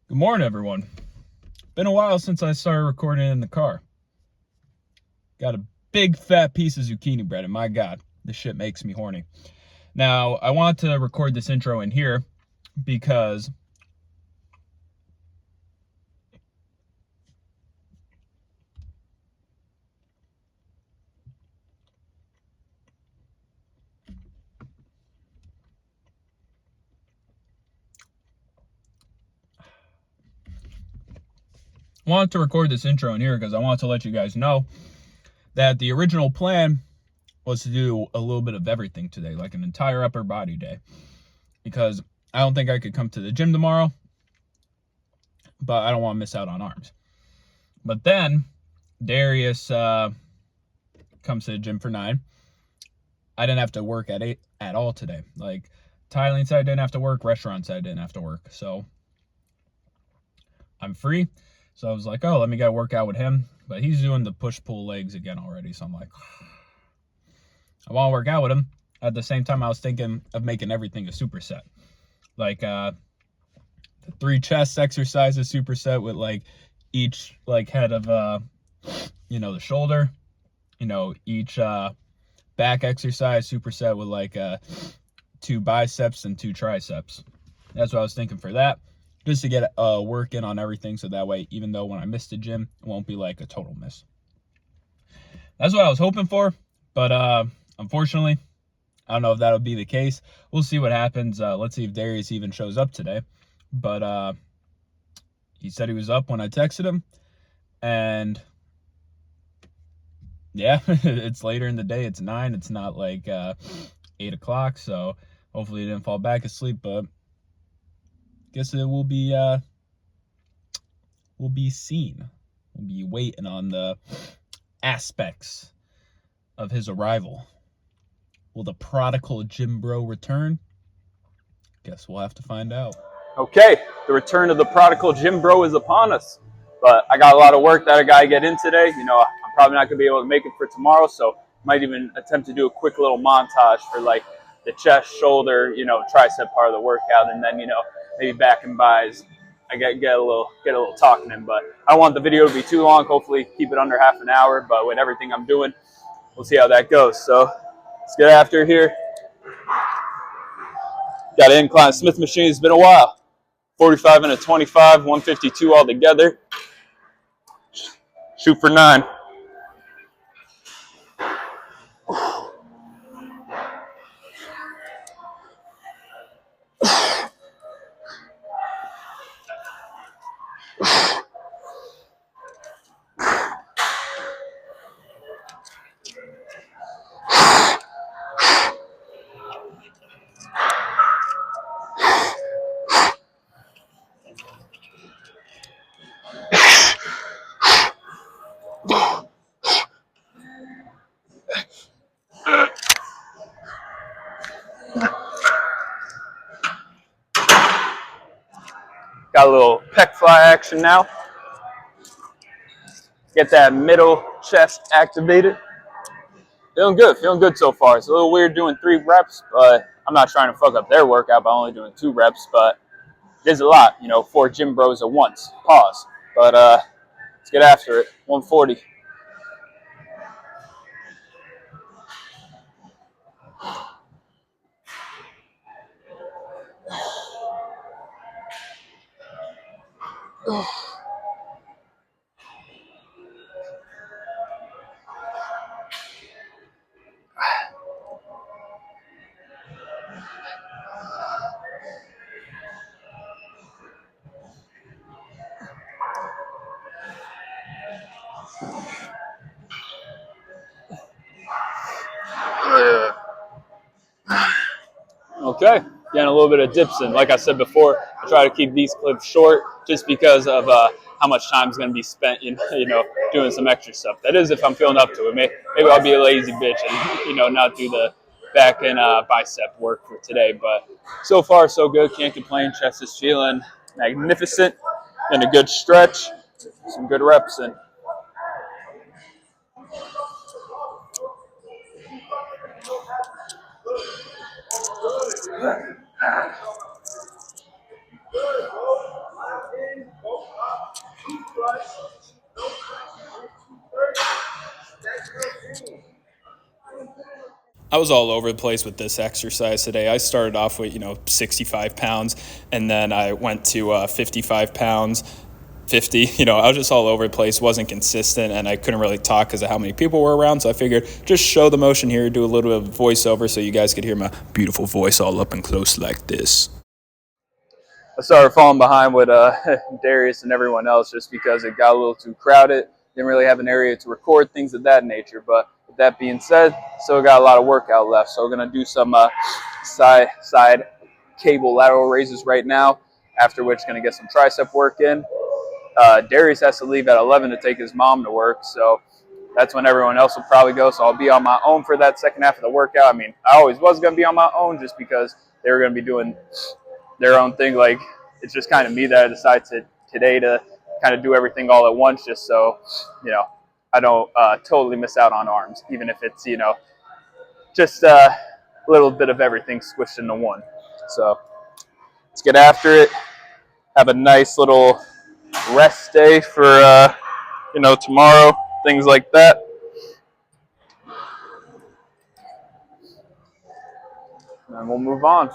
Good morning, everyone. Been a while since I started recording in the car. Got a big fat piece of zucchini bread, and my God, this shit makes me horny. Now, I want to record this intro in here because I wanted to let you guys know that the original plan was to do a little bit of everything today, like an entire upper body day, because I don't think I could come to the gym tomorrow, but I don't want to miss out on arms. But then Darius comes to the gym for 9. I didn't have to work at 8 at all today. Like, tiling side didn't have to work, restaurant side didn't have to work. So I'm free. So I was like, oh, let me go work out with him. But he's doing the push-pull legs again already. So I'm like, I want to work out with him. At the same time, I was thinking of making everything a superset. Like the 3 chest exercises superset with like each like head of the shoulder. Each back exercise superset with like 2 biceps and 2 triceps. That's what I was thinking for that. Just to get work in on everything, so that way, even though when I miss the gym, it won't be like a total miss. That's what I was hoping for, but unfortunately, I don't know if that'll be the case. We'll see what happens. Let's see if Darius even shows up today. But he said he was up when I texted him, and yeah, it's later in the day. It's 9. It's not like 8 o'clock, so hopefully he didn't fall back asleep, but guess it will be seen. We'll be waiting on the aspects of his arrival. Will the Prodigal Gym Bro return? Guess we'll have to find out. Okay, the return of the Prodigal Gym Bro is upon us. But I got a lot of work that I got to get in today. I'm probably not going to be able to make it for tomorrow, so might even attempt to do a quick little montage for like the chest, shoulder, tricep part of the workout, and then, maybe back and buys. I get a little talking in, but I don't want the video to be too long. Hopefully keep it under half an hour, but with everything I'm doing, we'll see how that goes. So let's get after it here. Got an Incline Smith machine. It's been a while. 45 and a 25, 152 altogether. Shoot for 9. Got a little Pec-Fly action now. Get that middle chest activated. Feeling good so far. It's a little weird doing 3 reps, but I'm not trying to fuck up their workout by only doing 2 reps, but there's a lot, 4 gym bros at once. Pause. But let's get after it. 140. Okay, getting a little bit of dips in. Like I said before, I try to keep these clips short just because of how much time is going to be spent, doing some extra stuff. That is if I'm feeling up to it. Maybe I'll be a lazy bitch and, not do the back and bicep work for today. But so far, so good. Can't complain. Chest is feeling magnificent and a good stretch. Some good reps in. I was all over the place with this exercise today. I started off with, 65 pounds, and then I went to 55 pounds, 50. I was just all over the place, wasn't consistent, and I couldn't really talk because of how many people were around. So I figured just show the motion here, do a little bit of voiceover so you guys could hear my beautiful voice all up and close like this. I started falling behind with Darius and everyone else just because it got a little too crowded. Didn't really have an area to record, things of that nature. But with that being said, still got a lot of workout left. So we're going to do some side cable lateral raises right now, after which going to get some tricep work in. Darius has to leave at 11 to take his mom to work, so that's when everyone else will probably go. So I'll be on my own for that second half of the workout. I mean, I always was going to be on my own just because they were going to be doing their own thing. Like, it's just kind of me that I decided today to kind of do everything all at once, just so, I don't totally miss out on arms, even if it's, just a little bit of everything squished into one. So let's get after it. Have a nice little rest day for, tomorrow, things like that. And we'll move on.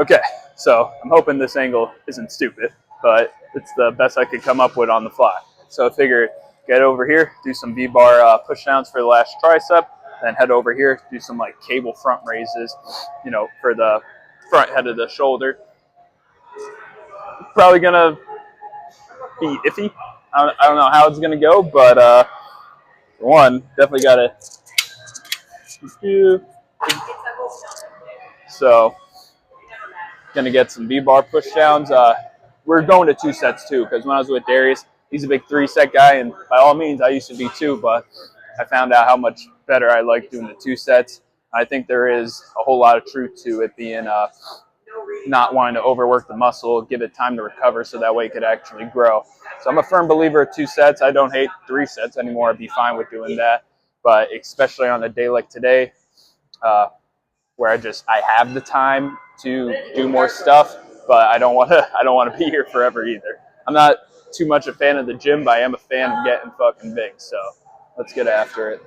Okay, so I'm hoping this angle isn't stupid, but it's the best I could come up with on the fly. So I figured get over here, do some V-bar pushdowns for the last tricep, then head over here, do some like cable front raises, for the front head of the shoulder. Probably gonna be iffy. I don't know how it's gonna go, but one, definitely gotta do. So gonna get some V-bar pushdowns. We're going to 2 sets too, because when I was with Darius, he's a big 3-set guy, and by all means, I used to be too, but I found out how much better I like doing the 2 sets. I think there is a whole lot of truth to it being not wanting to overwork the muscle, give it time to recover so that way it could actually grow. So I'm a firm believer of 2 sets. I don't hate 3 sets anymore. I'd be fine with doing that, but especially on a day like today, where I have the time to do more stuff, but I don't want to be here forever either. I'm not too much a fan of the gym, but I am a fan of getting fucking big. So let's get after it.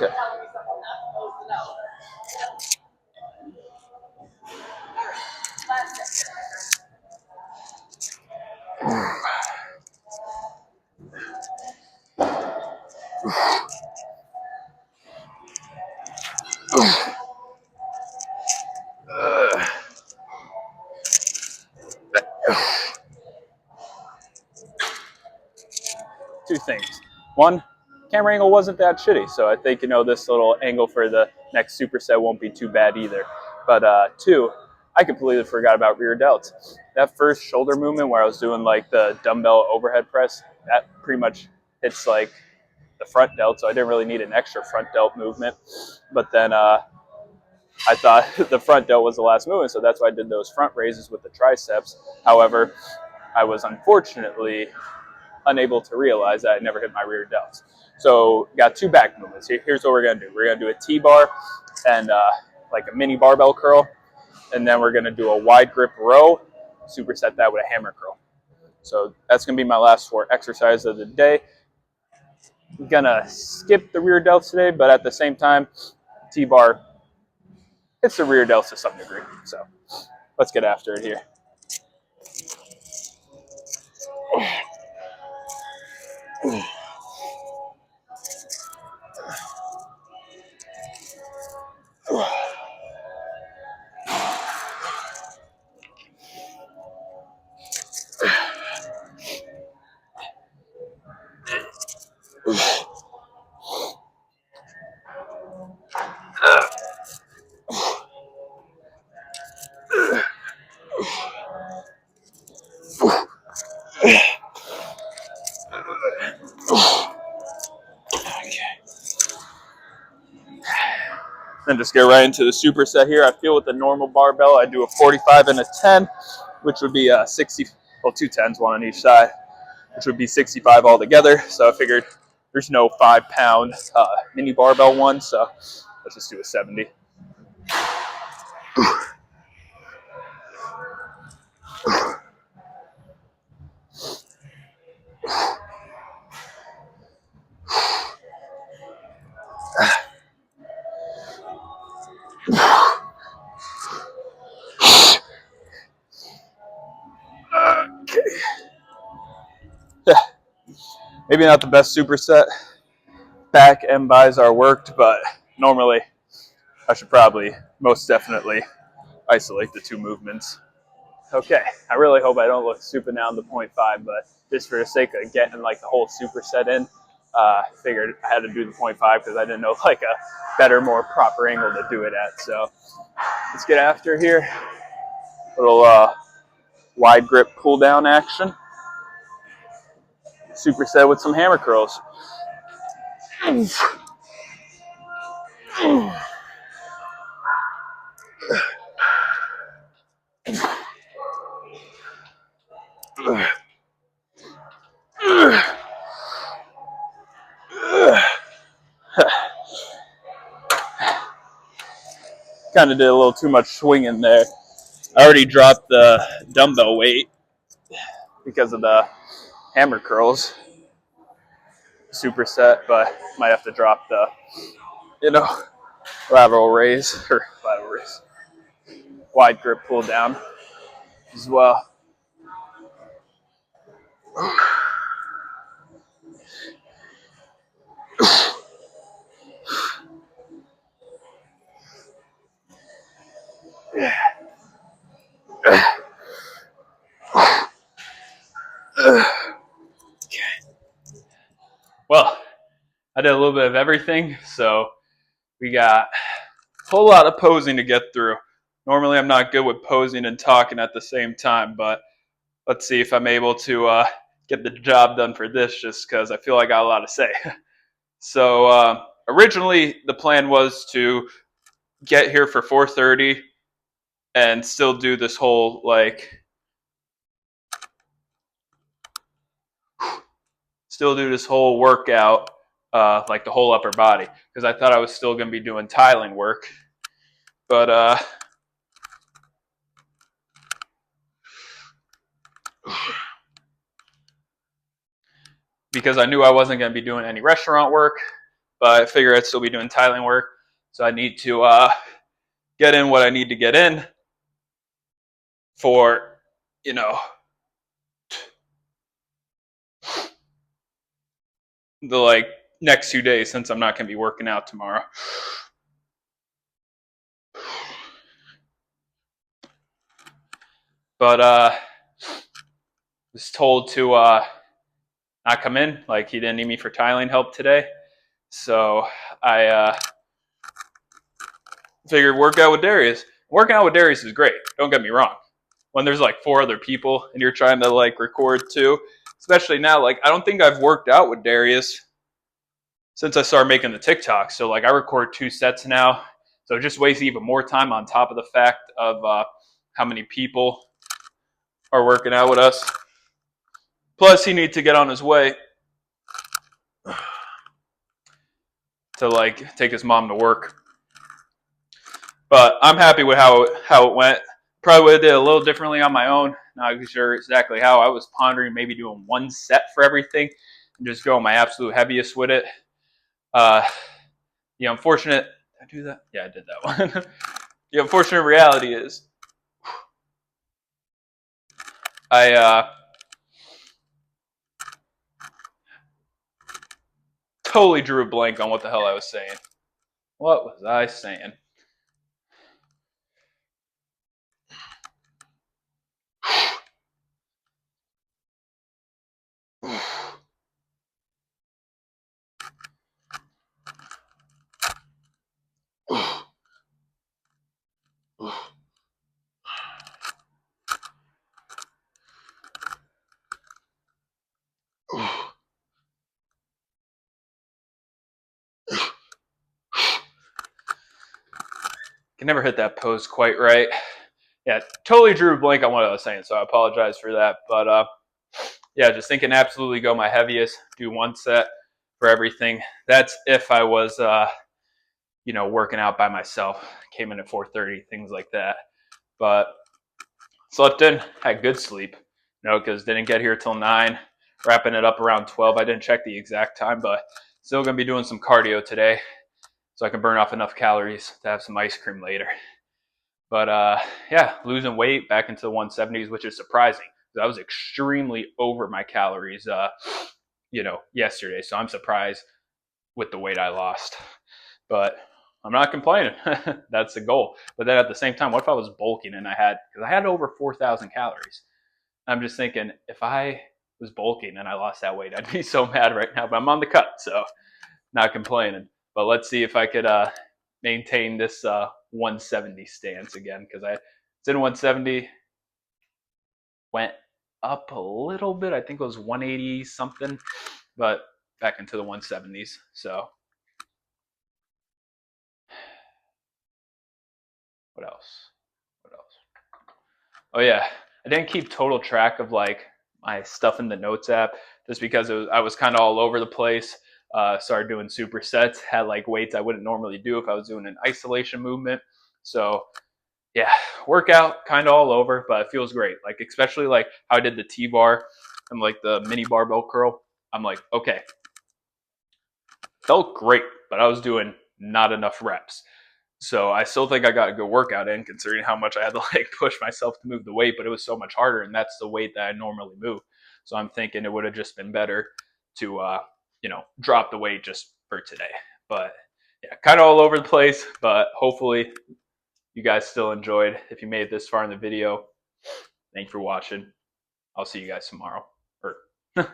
Okay. Two things. One, camera angle wasn't that shitty, so I think this little angle for the next superset won't be too bad either. But two, I completely forgot about rear delts. That first shoulder movement where I was doing like the dumbbell overhead press, that pretty much hits like the front delt, so I didn't really need an extra front delt movement. But then I thought the front delt was the last movement, so that's why I did those front raises with the triceps. However, I was unfortunately unable to realize that I never hit my rear delts. So got 2 back movements. Here's what we're gonna do. We're gonna do a T-bar and like a mini barbell curl. and then we're going to do a wide grip row, superset that with a hammer curl. So that's going to be my last 4 exercises of the day. I'm going to skip the rear delts today, but at the same time, T-bar, it's the rear delts to some degree. So let's get after it here. Then just get right into the superset here. I feel with the normal barbell, I do a 45 and a 10, which would be 60, well, 2 10s, one on each side, which would be 65 altogether. So I figured there's no 5-pound mini barbell one, so let's just do a 70. Okay. Yeah. Maybe not the best superset. Back and bis are worked, but normally I should probably most definitely isolate the 2 movements. Okay, I really hope I don't look super down to 0.5, but just for the sake of getting like the whole superset in, figured I had to do the 0.5 because I didn't know like a better, more proper angle to do it at. So let's get after here. Little wide grip pull down action. Superset with some hammer curls. Kind of did a little too much swinging there. I already dropped the dumbbell weight because of the hammer curls superset, but might have to drop the, lateral raise, wide grip pull down as well. Well, I did a little bit of everything, so we got a whole lot of posing to get through. Normally I'm not good with posing and talking at the same time, but let's see if I'm able to get the job done for this, just because I feel I got a lot to say. So originally the plan was to get here for 4:30 and still do this whole workout, like the whole upper body, because I thought I was still going to be doing tiling work. But because I knew I wasn't going to be doing any restaurant work, but I figured I'd still be doing tiling work. So I need to get in what I need to get in for, the next 2 days, since I'm not going to be working out tomorrow. But was told to not come in. Like, he didn't need me for tiling help today. So I figured work out with Darius. Working out with Darius is great. Don't get me wrong. When there's 4 other people and you're trying to record too, especially now, I don't think I've worked out with Darius since I started making the TikTok. So I record 2 sets now. So it just wastes even more time on top of the fact of how many people are working out with us. Plus, he needs to get on his way to take his mom to work. But I'm happy with how it went. Probably would have did it a little differently on my own. Not sure exactly how. I was pondering maybe doing 1 set for everything and just going my absolute heaviest with it. The unfortunate, did I do that? Yeah, I did that one. The unfortunate reality is I totally drew a blank on what the hell I was saying. What was I saying? Can never hit that pose quite right. Yeah, totally drew a blank on what I was saying, so I apologize for that. But yeah, just thinking absolutely go my heaviest, do 1 set for everything. That's if I was, working out by myself. Came in at 4:30, things like that. But slept in, had good sleep, because didn't get here till 9, wrapping it up around 12. I didn't check the exact time, but still going to be doing some cardio today so I can burn off enough calories to have some ice cream later. But yeah, losing weight back into the 170s, which is surprising because I was extremely over my calories, yesterday. So I'm surprised with the weight I lost. But I'm not complaining. That's the goal. But then at the same time, what if I was bulking and because I had over 4,000 calories. I'm just thinking, if I was bulking and I lost that weight, I'd be so mad right now. But I'm on the cut, so not complaining. But let's see if I could maintain this 170 stance again, because it's in 170, went up a little bit. I think it was 180 something, but back into the 170s. So what else? Oh yeah, I didn't keep total track of like my stuff in the notes app just because I was kind of all over the place. Started doing supersets, had like weights I wouldn't normally do if I was doing an isolation movement. So yeah, workout kind of all over, but it feels great. Like especially like how I did the T-bar and like the mini barbell curl. I'm like, okay, felt great, but I was doing not enough reps. So I still think I got a good workout in, considering how much I had to like push myself to move the weight, but it was so much harder, and that's the weight that I normally move. So I'm thinking it would have just been better to drop the weight just for today. But yeah, kind of all over the place, but hopefully you guys still enjoyed. If you made it this far in the video, thank you for watching. I'll see you guys tomorrow, or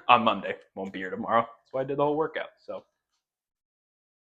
on Monday. Won't be here tomorrow. That's why I did the whole workout. So